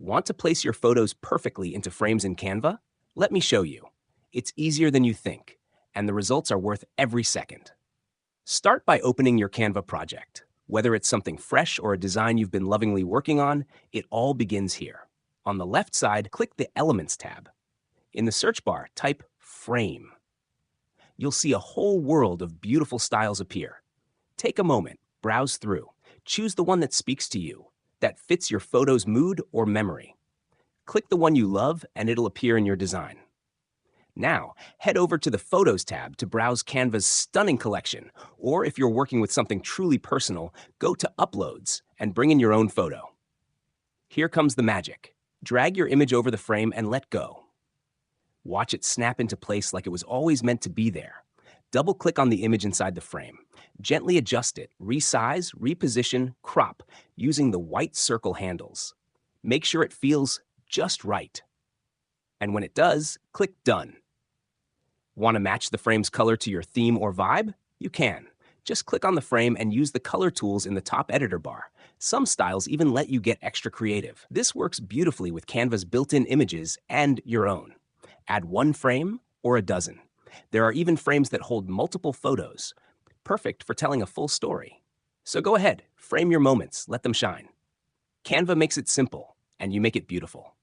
Want to place your photos perfectly into frames in Canva? Let me show you. It's easier than you think, and the results are worth every second. Start by opening your Canva project. Whether it's something fresh or a design you've been lovingly working on, it all begins here. On the left side, click the Elements tab. In the search bar, type Frame. You'll see a whole world of beautiful styles appear. Take a moment, browse through, choose the one that speaks to you, that fits your photo's mood or memory. Click the one you love and it'll appear in your design. Now, head over to the Photos tab to browse Canva's stunning collection, or if you're working with something truly personal, go to Uploads and bring in your own photo. Here comes the magic. Drag your image over the frame and let go. Watch it snap into place like it was always meant to be there. Double-click on the image inside the frame. Gently adjust it, resize, reposition, crop, using the white circle handles. Make sure it feels just right. And when it does, click Done. Want to match the frame's color to your theme or vibe? You can. Just click on the frame and use the color tools in the top editor bar. Some styles even let you get extra creative. This works beautifully with Canva's built-in images and your own. Add one frame or a dozen. There are even frames that hold multiple photos, perfect for telling a full story. So go ahead, frame your moments, let them shine. Canva makes it simple, and you make it beautiful.